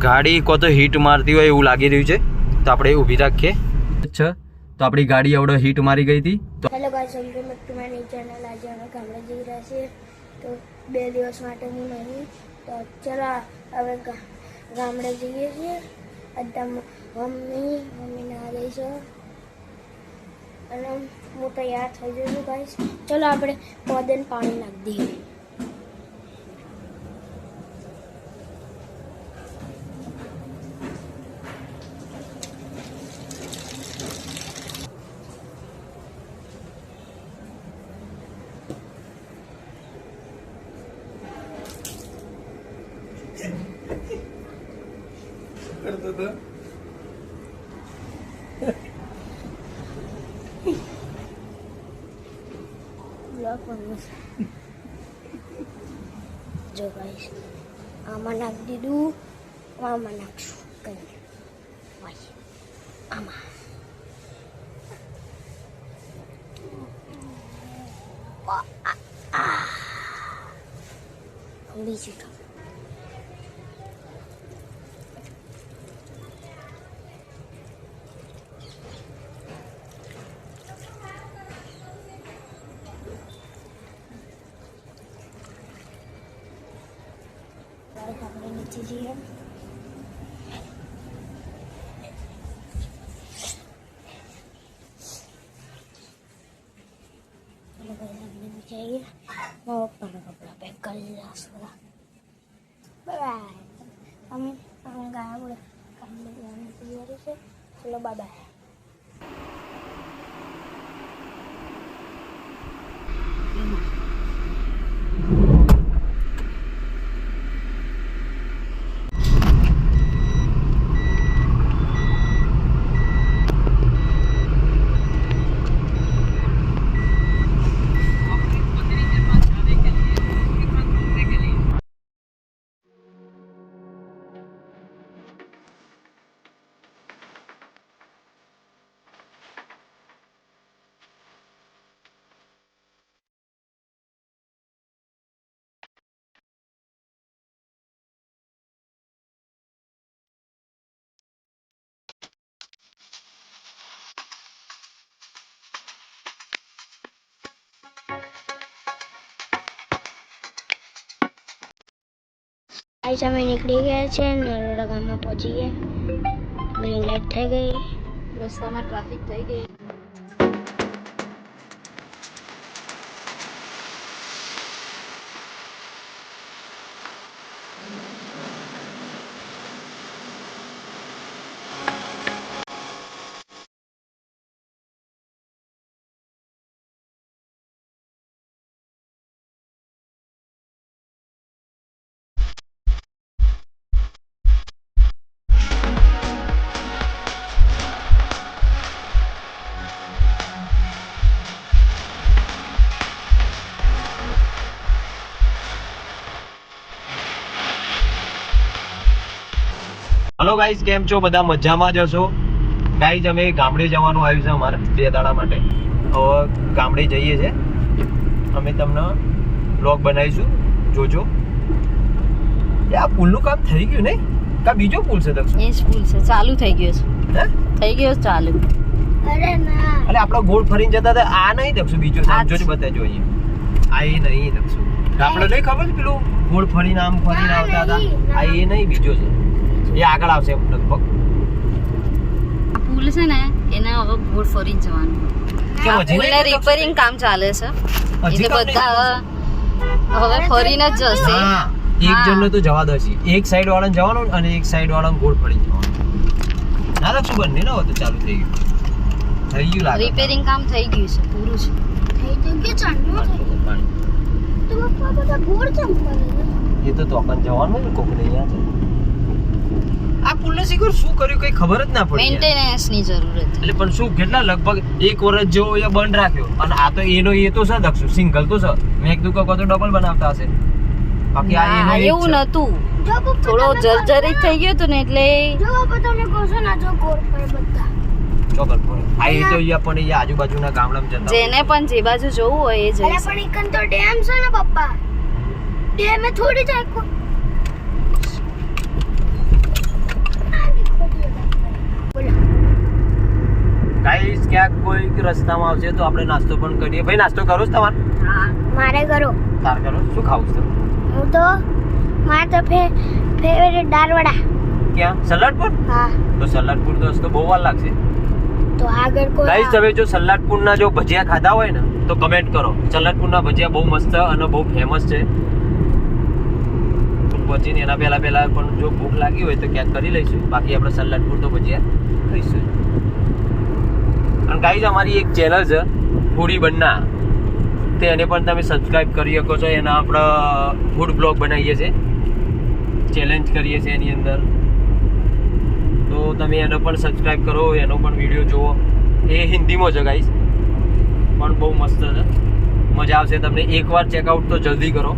ગાડી કો તો હીટ મારતી હોય એવું લાગી રહ્યું છે, તો આપણે ઊભી રાખીએ. અચ્છા, તો આપણી ગાડી આવડે હીટ મારી ગઈ હતી. Hello guys, welcome back to my channel. આજે અમે ગામડે જઈ રહ્યા છીએ, તો 2 દિવસ માટે હું નહીં, તો ચલો હવે ગામડે જઈએ છીએ. અત્યારે મમ્મી ના રહી છે અને હું તૈયાર થઈ ગઈ છું ગાઈસ. ચલો આપણે પૌધાને પાણી નાખી દઈએ. કરતો તો જો ગાઈસ, આમાં નાખી દીધું, આમાં નાખશું કઈ આમાં. બીજું આપણે નીચે જઈએ. આપણે નીચે આવીએ. મારા પપ્પાના કપડાં પેક કરી દીધા બધા. બાય. અમે ગયા બોલે કામ જવાની તૈયારી છે. ચલો બાય. आज અમે નીકળી ગયા છે, નરોડા ગામમાં પહોંચી ગયા. ગ્રીન લાઇટ થઈ ગઈ, રસ્તામાં ટ્રાફિક થઈ ગઈ. હેલો ગાઈસ, કેમ છો બધા? મજામાં જ હશો ગાઈસ. અમે ગામડે જવાનું આવ્યું છે અમારે 2 દાડા માટે. હવે ગામડે જઈએ છે અમે, તમને વ્લોગ બનાવીશું, જોજો. આ પુલનું કામ થઈ ગયું નહીં? કા બીજો પુલ છે? દક્ષ, એ જ પુલ છે, ચાલુ થઈ ગયો છે. હે, થઈ ગયો છે ચાલુ. અરે ના, એટલે આપણો ગોળ ફરીને જતા હતા. આ નહીં દક્ષ, બીજો છે. જોજો બતાજો અહીંયા. આ એ નહીં દક્ષ, આપણે નહીં ખબર છે પેલું ગોળ ફરીને આમ ફરીને આવતા હતા. આ એ નહીં, બીજો છે. એ આગળ આવશે લગભગ. આ પુલ છે ને, એને હવે ગોળ ફરી જવાનું. આ પુલને રિપેરિંગ કામ ચાલે છે, એટલે બધા હવે ફરીને જ જશે. એક જણને તો જવા દશે, એક સાઈડ વાળાને જવાનું અને એક સાઈડ વાળાને ગોળ ફરી જવાનું. ના લક્ષ બંને ને તો ચાલુ થઈ ગયું લાગે. રિપેરિંગ કામ થઈ ગયું છે, પૂરું છે. થઈ ગયું ચાંદલો થઈ ગયું. તો પપ્પા બધા ગોળ ચમ કરે? એ તો તોકન જવાનું ને કોક નહીં. આ પુલને શીખર શું કર્યું કઈ ખબર જ ના પડી. મેન્ટેનન્સ ની જરૂર હતી. એટલે પણ શું, કેટલા લગભગ 1 વર્ષ જેવો એ બંધ રાખ્યો. અને આ તો એનો એ તો છે દક્ષ, સિંગલ તો છે. મેં કીધું કે તો ડબલ બનાવતા હશે. બાકી આ એનો એવું નતું, થોડો જર્જરિત થઈ ગયો તો ને, એટલે જો બાપા તમે કહો છો ના, જો ગોળ પર બધા ચોગલ પડે. આ એ તો અહીંયા પણ અહીંયા આજુબાજુના ગામડામાં જતા જેને પણ જે બાજુ જવું હોય એ જઈ અરે પણ એકન તો ડેમ છે ને પપ્પા, ડેમ એ થોડી જાય રસ્તામાં આવશે તો આપણે નાસ્તો પણ કરીએ. ભાઈ નાસ્તો કરો છો તમારે? હા મારે કરો તાર કરો. શું ખાવું છે? હું તો મારે તો ફેવરેટ દાળવડા. ક્યાં? સલાડપુર? હા તો સલાડપુર તો હશે તો બહુ વાર લાગશે. તો આગળ કોઈ ગાઈસ તમે જો સલાડપુરના જો ભજીયા ખાધા હોય ને તો કમેન્ટ કરો. સલાડપુરના ભજીયા બહુ મસ્ત અને બહુ ફેમસ છે. પહોંચીને એના પહેલા પણ જો ભૂખ લાગી હોય તો ક્યાંક કરી લઈશું. બાકી આપણે સલાડપુર તો ભજીયા ખાઈશું. અને ગાઈસ અમારી એક ચેનલ છે ફૂડી બન્ના, તેને પણ તમે સબસ્ક્રાઇબ કરી શકો છો. એના આપણે ફૂડ બ્લોગ બનાવીએ છીએ, ચેલેન્જ કરીએ છીએ એની અંદર. તો તમે એનો પણ સબસ્ક્રાઇબ કરો, એનો પણ વિડીયો જુઓ. એ હિન્દીમાં છે ગાઈસ, પણ બહુ મસ્ત છે, મજા આવશે તમને. એકવાર ચેકઆઉટ તો જલ્દી કરો.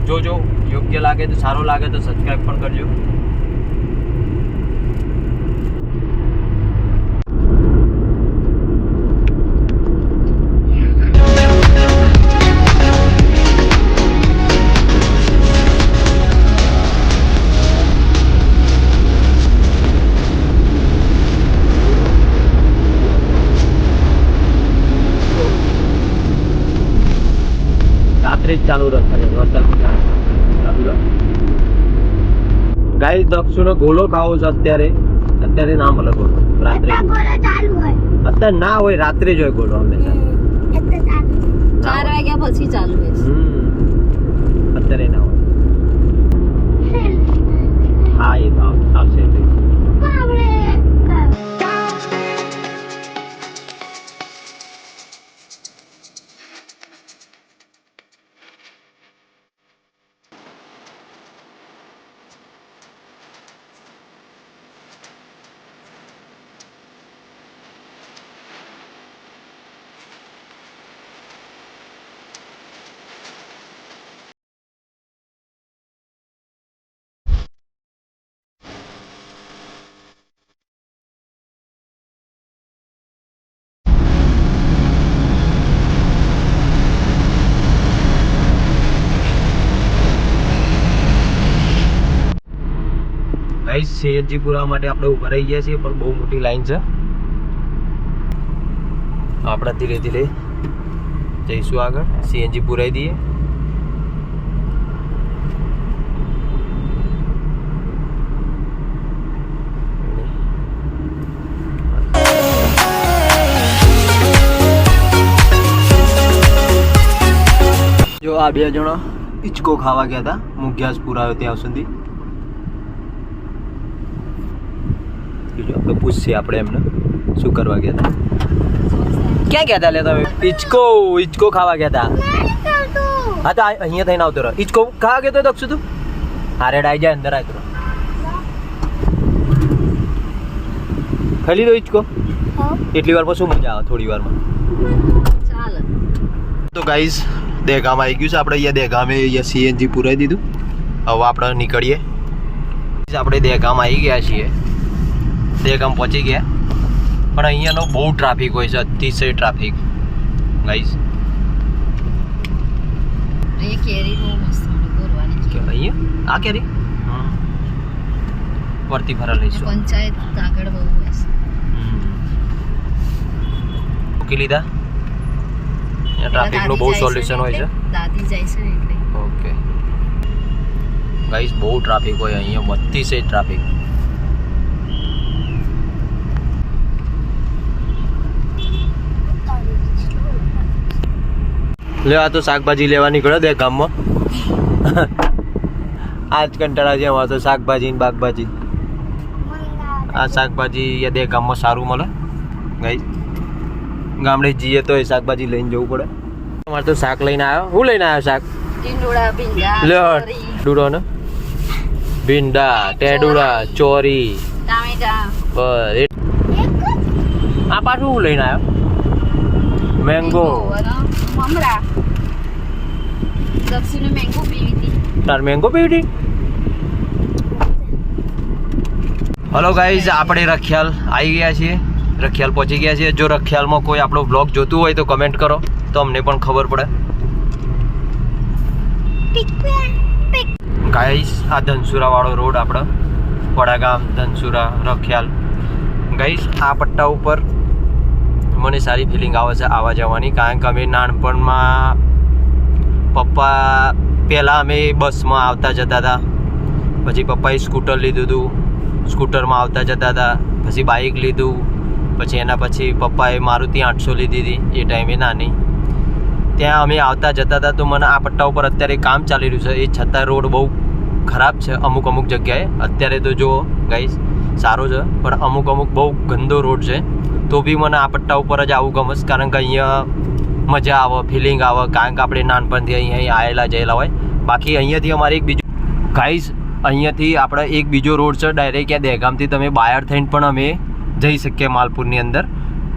જોજો, યોગ્ય લાગે તો સારો લાગે તો સબસ્ક્રાઇબ પણ કરજો. રાત્રે જ ચાલુ રાખે વરસાદ. ગાઈસ દક્ષુનો ગોલો ખાવો છે અત્યારે ના મળે ગોલો. રાત્રે ચાલુ હોય અત્યારે ના હોય, રાત્રે જ હોય ગોલો હંમેશા. 4 વાગ્યા પછી ચાલુ રહેશે. અત્યારે ના હોય. હા એ તો આવશે. ગાઈસ સીએનજી પુરાવા માટે આપણે ઉભા રહી ગયા છીએ, પણ બહુ મોટી લાઈન છે. આપણે ધીરે ધીરે જઈશું આગળ. સીએનજી પુરાઈ દઈએ. જો આ બે જણા હિચકો ખાવા ગયા હતા, મુગ્યાસ પુરાયો ત્યાં સુધી. આપણે પૂછીએ આપણે એમને શું કરવા ગયા હતા. ક્યાં ગયા હતા? લે તમે હિચકો ખાવા ગયા હતા. હા તો અહીંયા થઈને આવતો રહો. હિચકો ખાવા ગયો તો દક્ષુ તું? હારે ડાઈ જાય અંદર આવતો રહો. ખાઈ લીધો હિચકો? એટલી વારમાં શું મજા આવે? થોડી વારમાં ચાલે. તો ગાઈઝ દહેગામ આવી ગયું છે. આપણે અહીંયા દહેગામે અહીંયા સીએનજી પુરાઈ દીધું. હવે આપણે નીકળીએ. આપણે દહેગામ આવી ગયા છીએ. દહેગામ પહોંચી ગયા, પણ અહીંયાનો બહુ ટ્રાફિક હોય છે, અતિશય ટ્રાફિક ગાઈસ. એ કેરી બહુ મસ્ત ગોરવાની કે અહીંયા આ કેરી વર્તી ફરા લઈશું. પંચાયત આગળ બહુ હોય છે. મૂકી લીધા. અહીંયા ટ્રાફિકનું બહુ સોલ્યુશન હોય છે. દાદી જાય છે ને એટલે. ઓકે ગાઈસ, બહુ ટ્રાફિક હોય અહીંયા, અતિશય ટ્રાફિક. લે આ તો શાકભાજી લેવા નીકળ્યો દે ગામમાં. આજ કંટાળા છે અમારે તો શાકભાજી ને બાગભાજી. આ શાકભાજી દે ગામમાં સારું મળે ગાઈસ. ગામડે જઈએ તો એ શાકભાજી લઈને જવું પડે. અમારે તો શાક લઈને આવ્યો. હું લઈને આવ્યો શાક? ટીંડોળા, ભીંડા, લે ચોરી, ડુડો ને ભીંડા, ટેડુડા, ચોરી, ટામેટા. બસ. આ પાછું હું લઈને આવ્યો? મેંગો. અને મમરા. દક્ષિણે મેંગો પીવી હતી. તાર મેંગો પીવડી? હલો ગાઈઝ, આપણે રખિયાલ આવી ગયા છીએ. રખિયાલ પહોંચી ગયા છીએ. જો રખિયાલમાં કોઈ આપણો બ્લોગ જોતું હોય તો કમેન્ટ કરો તો અમને પણ ખબર પડે. ગાઈઝ આ ધનસુરા વાળો રોડ આપણો, વડાગામ, ધનસુરા, રખિયાલ. ગાઈઝ આ પટ્ટા ઉપર મને સારી ફિલિંગ આવે છે આવવા જવાની, કારણ કે અમે નાનપણમાં પપ્પા પહેલાં અમે બસમાં આવતા જતા હતા, પછી પપ્પાએ સ્કૂટર લીધું હતું, સ્કૂટરમાં આવતા જતા હતા, પછી બાઇક લીધું, પછી એના પછી પપ્પાએ મારુતિ 800 લીધી હતી એ ટાઈમે નાની, ત્યાં અમે આવતા જતા હતા. તો મને આ પટ્ટા ઉપર અત્યારે કામ ચાલી રહ્યું છે, એ છતાં રોડ બહુ ખરાબ છે અમુક જગ્યાએ. અત્યારે તો જુઓ ગાઈસ સારો છે, પણ અમુક બહુ ગંદો રોડ છે. તો બી મને આ પટ્ટા ઉપર જ આવું ગમે છે, કારણ કે અહીંયા મજા આવે, ફિલિંગ આવે, કારણ કે આપણે નાનપણથી અહીંયા આવેલા જયેલા હોય. બાકી અહીંયાથી અમારે એક બીજો ગાઈસ, અહીંયાથી આપણે એક બીજો રોડ છે ડાયરેક્ટ, આ દહેગામથી તમે બાયર થઈને પણ અમે જઈ શકીએ માલપુરની અંદર.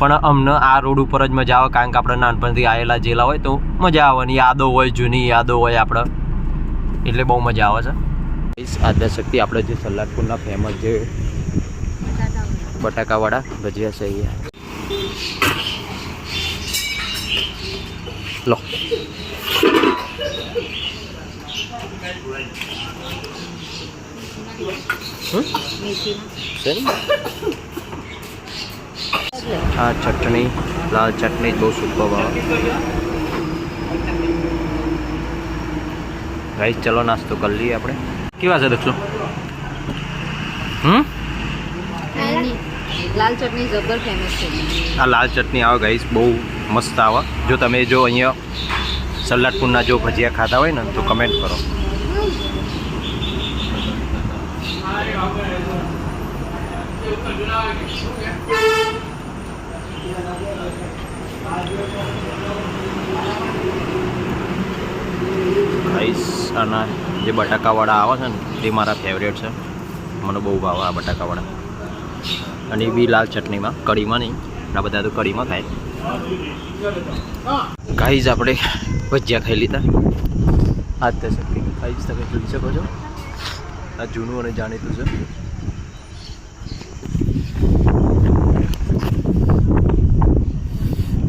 પણ અમને આ રોડ ઉપર જ મજા આવે, કારણ કે આપણે નાનપણથી આવેલા જેલા હોય તો મજા આવવાની, યાદો હોય, જૂની યાદો હોય આપણે, એટલે બહુ મજા આવે છે. આદ્યશક્તિ આપણે જે સલાડપુરના ફેમસ જે બટાકાવાળા ભજીયા છે અહીંયા લો. આ ચટણી, લાલ ચટણી બહુ સુપર આવે. ગાઈસ ચલો નાસ્તો કરી લઈએ આપણે. કેવા છે દક્ષો? લાલ ચટણી જબર ફેમસ છે. આ લાલ ચટણી આવે ગાઈસ, બહુ મસ્ત આવે. જો તમે જો અહીંયા સલાડપુરના જો ભજીયા ખાતા હોય ને તો કમેન્ટ કરો. ગાઈસ આના જે બટાકાવાળા આવે છે ને તે મારા ફેવરેટ છે, મને બહુ ભાવે આ બટાકાવાળા. અને એ બી લાલ ચટણીમાં, કઢીમાં નહીં, આ બધા તો કઢીમાં ખાય. ગાઈસ આપણે ભજીયા ખાઈ લીધા. આ જ થશે ગાઈસ, તમે જોઈ શકો છો આ જૂનું અને જાણીતું છે.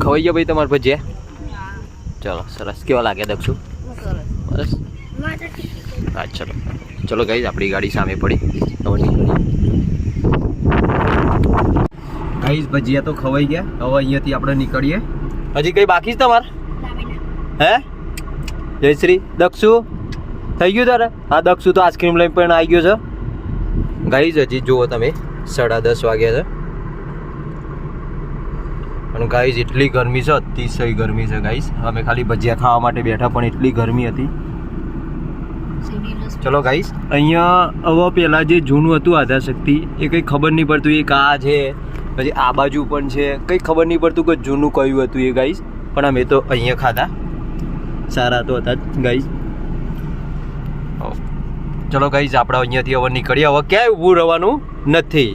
ખવાઈ ગયા ભાઈ તમારા ભજીયા? ચલો સરસ. કેવા લાગે દક્ષુ? બસ હા ચલો ચલો ગાઈસ, આપણી ગાડી સામે પડી, હવે નીકળીએ. ગાઈસ ભજીયા તો ખવાઈ ગયા, હવે અહીંયાથી આપણે નીકળીએ. હજી કઈ બાકી છે તમારે? હે જયશ્રી, દક્ષુ થઈ ગયું તારે? હા દક્ષુ તો આઈસ્ક્રીમ લઈને પણ આવી ગયો છે. ગાઈસ હજી જુઓ તમે 10:30 વાગ્યા છે અને ગાઈસ એટલી ગરમી છે, અતિશય ગરમી છે ગાઈસ. અમે ખાલી ભજીયા ખાવા માટે બેઠા પણ એટલી ગરમી હતી. ચલો ગાઈસ, અહીંયા હવે પહેલાં જે જૂનું હતું આદ્યશક્તિ એ કંઈ ખબર નહીં પડતું એ કા છે, પછી આ બાજુ પણ છે, કંઈ ખબર નહીં પડતું કે જૂનું કયું હતું એ ગાઈસ. પણ અમે તો અહીંયા ખાધા, સારા તો હતા જ ગાઈસ. ચલો ગાઈસ, આપણે અહીંયાથી હવે નીકળીએ. હવે ક્યાંય ઊભું રહેવાનું નથી.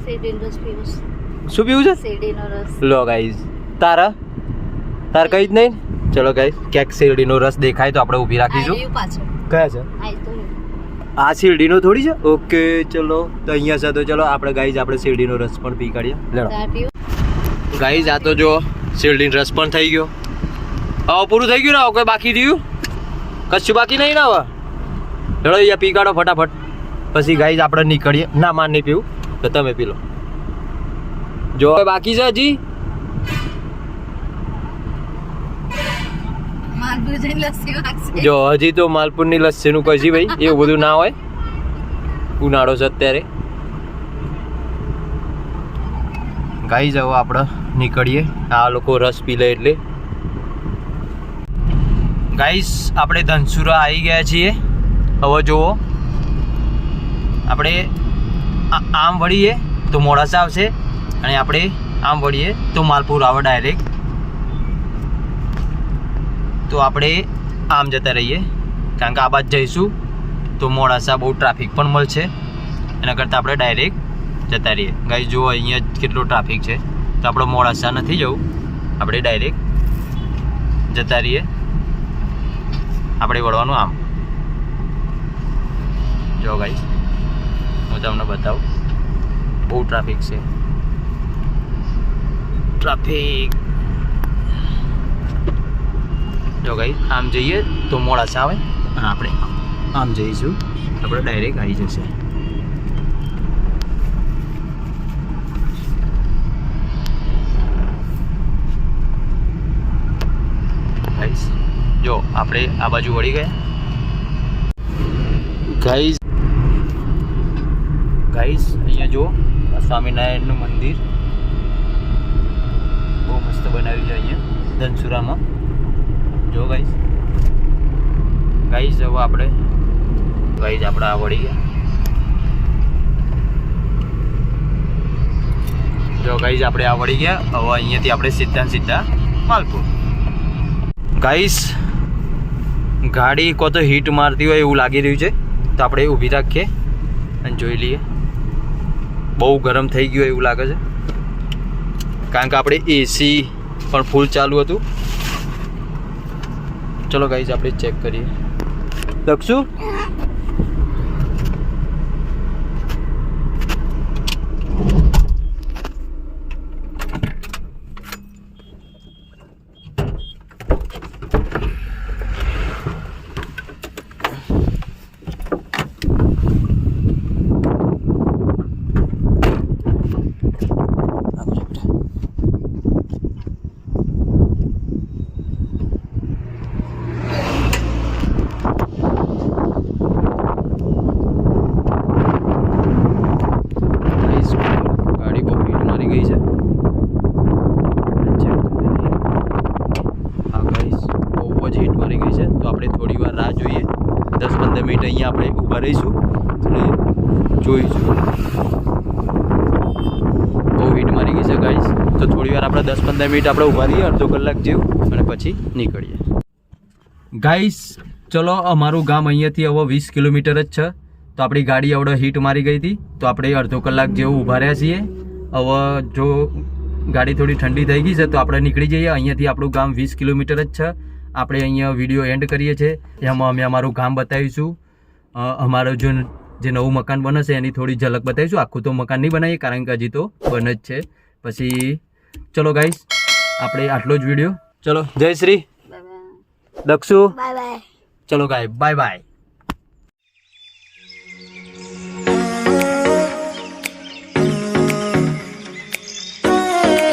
શું પીવું છે? શેરડીનો રસ. લો ગાઈસ, તાર કઈ જ નહીં. ચલો ગાઈસ, ક્યાંક શેરડીનો રસ દેખાય તો આપણે ઊભી રાખીશું. કયા છે? આ શેરડીનો થોડી છે. ઓકે ચલો, તો અહીંયા છે તો ચલો આપણે ગાઈસ આપણે શેરડીનો રસ પણ પી કાઢીએ. ગાઈસ આ તો જો શેરડીનો રસ પણ થઈ ગયો. હવે પૂરું થઈ ગયું ને? હવે કોઈ બાકી રહ્યું? કશું બાકી નહીં ને હવે? ચલો અહીંયા પી કાઢો ફટાફટ, પછી ગાઈસ આપણે નીકળીએ. ના માર નહીં પીવું તો તમે પી લો. જો બાકી છે હજી. જો હજી તો માલપુરની લસ્સીનું કશી ભાઈ એવું બધું ના હોય, ઉનાળો છે અત્યારે. ગાઈ જાવ આપણે નીકળીએ, આ લોકો રસ પી લે એટલે. ગાઈસ આપણે ધનસુરા આવી ગયા છીએ. હવે જુઓ આપણે આમ વળીએ તો મોડાસા આવશે, અને આપણે આમ વળીએ તો માલપુર આવે ડાયરેક્ટ. તો આપણે આમ જતા રહીએ, કારણ કે આ બાજુ જઈશું તો મોડાસા બહુ ટ્રાફિક પણ મળશે, એના કરતાં આપણે ડાયરેક્ટ જતા રહીએ. ગાઈસ જુઓ અહીંયા કેટલો ટ્રાફિક છે, તો આપણે મોડાસા નથી જવું, આપણે ડાયરેક્ટ જતા રહીએ. આપણે વળવાનું આમ. જો ગાઈસ હું તમને બતાવું, બહુ ટ્રાફિક છે. ટ્રાફિક જો ગાઈસ આમ જઈએ તો મોડાસા આવે, અને આપણે આમ જઈશું આપણે ડાયરેક્ટ આવી જશે. આપણે આ બાજુ વળી ગયા. ગાઈઝ અહીંયા જો સ્વામિનારાયણનું મંદિર બહુ મસ્ત બનાવ્યું છે અહીંયા ધનસુરામાં. જો ગાઈઝ હવે આપણે આ વળી ગયા. જો ગાઈઝ આપણે આ વળી ગયા. હવે અહીંયાથી આપણે સીધા માલપુર. ગાઈઝ ગાડી કો તો હીટ મારતી હોય એવું લાગી રહ્યું છે, તો આપણે ઊભી રાખીએ અને જોઈ લઈએ. બહુ ગરમ થઈ ગયું એવું લાગે છે, કારણ કે આપણે એસી પણ ફૂલ ચાલુ હતું. ચલો ગાઈઝ આપણે ચેક કરીએ. દક્ષુ ગાડી બહુ હીટ મારી ગઈ છે. હા ગાઈસ બહુ જ હીટ મારી ગઈ છે, તો આપણે થોડી વાર રાહ જોઈએ. 10-15 મિનિટ અહીંયા આપણે ઊભા રહીશું અને જોઈશું. બહુ હીટ મારી ગઈ છે ગાઈસ, તો થોડી વાર આપણે 10-15 મિનિટ આપણે ઊભા રહીએ, અડધો કલાક જેવું, અને પછી નીકળીએ. ગાઈસ ચલો, અમારું ગામ અહીંયાથી હવે 20 કિલોમીટર જ છે. તો આપણી ગાડી આવડે હીટ મારી ગઈ હતી, તો આપણે અડધો કલાક જેવું ઊભા રહ્યા છીએ. હવે જો ગાડી થોડી ઠંડી થઈ ગઈ છે તો આપણે નીકળી જઈએ. અહીંયાથી આપણું ગામ 20 કિલોમીટર જ છે. આપણે અહીંયા વિડીયો એન્ડ કરીએ છીએ. એમાં અમે અમારું ગામ બતાવીશું. અમારું જે નવું મકાન બને છે એની થોડી ઝલક બતાવીશું. આખું તો મકાન નહીં બનાવીએ, કારણ કે હજી તો બને જ છે. પછી ચલો ગાઈસ, આપણે આટલો જ વિડીયો. ચલો, જય શ્રી દક્ષુ. Bye bye. ચલો ગાય, બાય બાય.